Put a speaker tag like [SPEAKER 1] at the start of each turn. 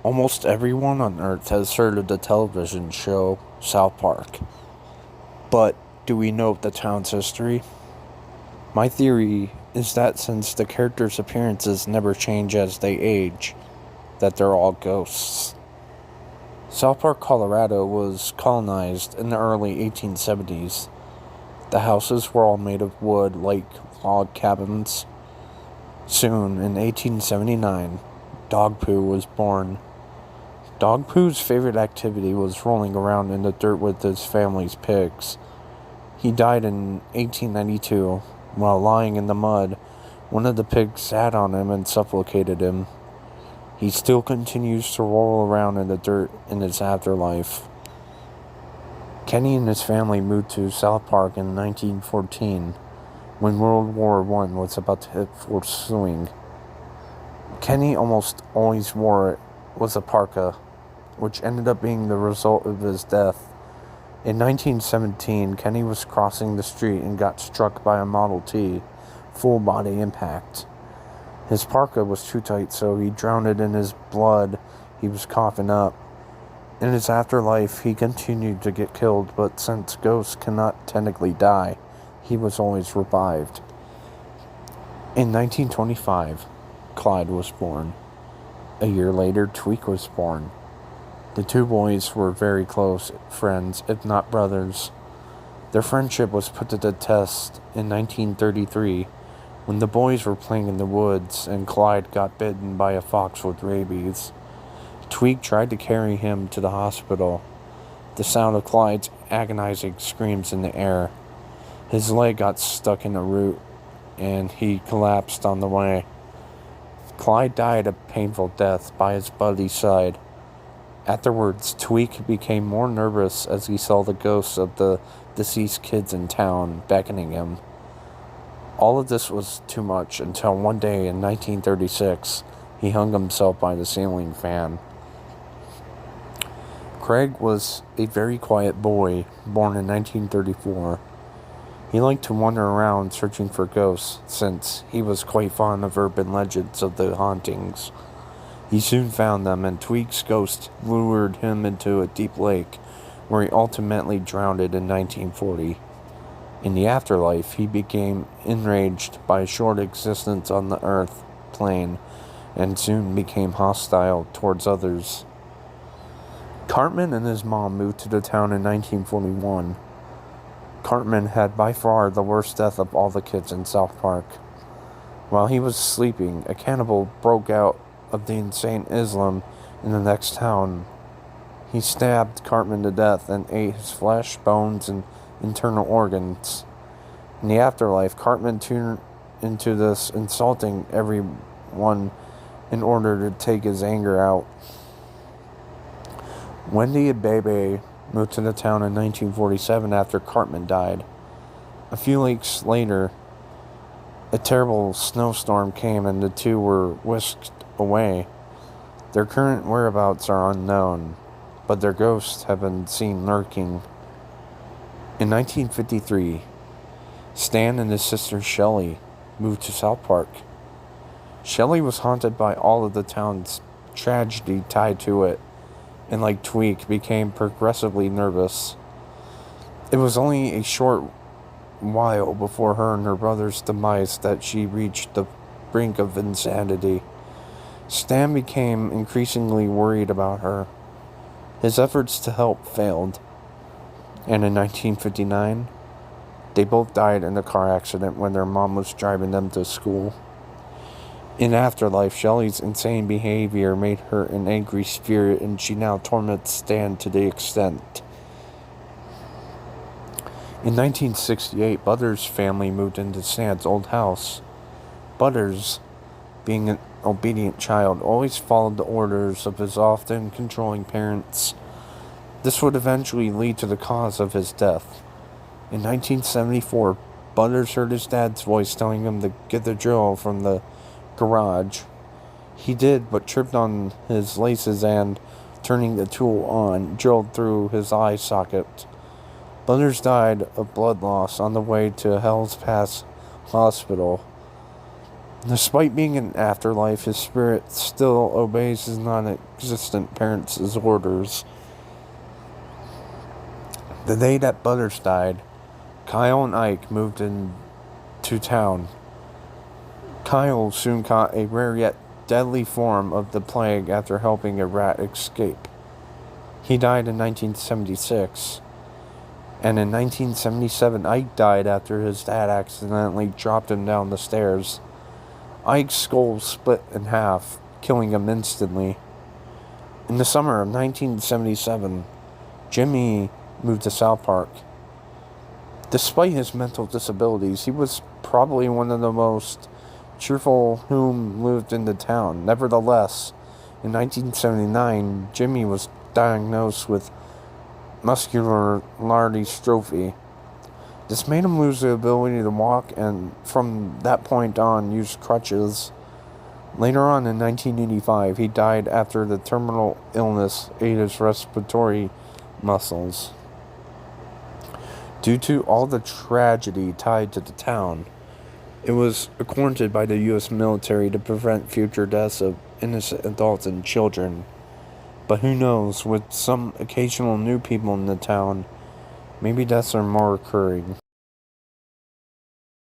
[SPEAKER 1] Almost everyone on Earth has heard of the television show South Park. But do we know the town's history? My theory is that since the characters' appearances never change as they age, that they're all ghosts. South Park, Colorado was colonized in the early 1870s. The houses were all made of wood like log cabins. Soon, in 1879, Dog Poo was born. Dog Pooh's favorite activity was rolling around in the dirt with his family's pigs. He died in 1892. While lying in the mud, one of the pigs sat on him and suffocated him. He still continues to roll around in the dirt in his afterlife. Kenny and his family moved to South Park in 1914, when World War I was about to hit full swing. Kenny almost always wore was a parka, which ended up being the result of his death. In 1917, Kenny was crossing the street and got struck by a Model T, full-body impact. His parka was too tight, so he drowned it in his blood he was coughing up. In his afterlife, he continued to get killed, but since ghosts cannot technically die, he was always revived. In 1925, Clyde was born. A year later, Tweek was born. The two boys were very close friends, if not brothers. Their friendship was put to the test in 1933 when the boys were playing in the woods and Clyde got bitten by a fox with rabies. Tweek tried to carry him to the hospital. The sound of Clyde's agonizing screams in the air. His leg got stuck in a root and he collapsed on the way. Clyde died a painful death by his buddy's side. Afterwards, Tweek became more nervous as he saw the ghosts of the deceased kids in town beckoning him. All of this was too much until one day in 1936, he hung himself by the ceiling fan. Craig was a very quiet boy, born in 1934. He liked to wander around searching for ghosts, since he was quite fond of urban legends of the hauntings. He soon found them, and Tweek's ghost lured him into a deep lake, where he ultimately drowned in 1940. In the afterlife, he became enraged by a short existence on the earth plane, and soon became hostile towards others. Cartman and his mom moved to the town in 1941. Cartman had by far the worst death of all the kids in South Park. While he was sleeping, a cannibal broke out of the insane Islam in the next town. He stabbed Cartman to death and ate his flesh, bones, and internal organs. In the afterlife, Cartman turned into this, insulting everyone in order to take his anger out. Wendy and Bebe moved to the town in 1947 after Cartman died. A few weeks later, a terrible snowstorm came and the two were whisked away. Their current whereabouts are unknown, but their ghosts have been seen lurking. In 1953, Stan and his sister Shelley moved to South Park. Shelley was haunted by all of the town's tragedy tied to it, and like Tweek, became progressively nervous. It was only a short while before her and her brother's demise that she reached the brink of insanity. Stan became increasingly worried about her. His efforts to help failed, and in 1959, they both died in a car accident when their mom was driving them to school. In afterlife, Shelley's insane behavior made her an angry spirit, and she now torments Stan to the extent. In 1968, Butters' family moved into Stan's old house. Butters, being an obedient child, always followed the orders of his often controlling parents. This would eventually lead to the cause of his death. In 1974, Butters heard his dad's voice telling him to get the drill from the garage. He did, but tripped on his laces and, turning the tool on, drilled through his eye socket. Butters died of blood loss on the way to Hell's Pass Hospital. Despite being in afterlife, his spirit still obeys his non-existent parents' orders. The day that Butters died, Kyle and Ike moved into town. Kyle soon caught a rare yet deadly form of the plague after helping a rat escape. He died in 1976. And in 1977, Ike died after his dad accidentally dropped him down the stairs. Ike's skull split in half, killing him instantly. In the summer of 1977, Jimmy moved to South Park. Despite his mental disabilities, he was probably one of the most cheerful whom lived in the town. Nevertheless, in 1979, Jimmy was diagnosed with muscular dystrophy. This made him lose the ability to walk and from that point on use crutches. Later on in 1985, he died after the terminal illness ate his respiratory muscles. Due to all the tragedy tied to the town, it was accorded by the U.S. military to prevent future deaths of innocent adults and children. But who knows, with some occasional new people in the town, maybe deaths are more occurring.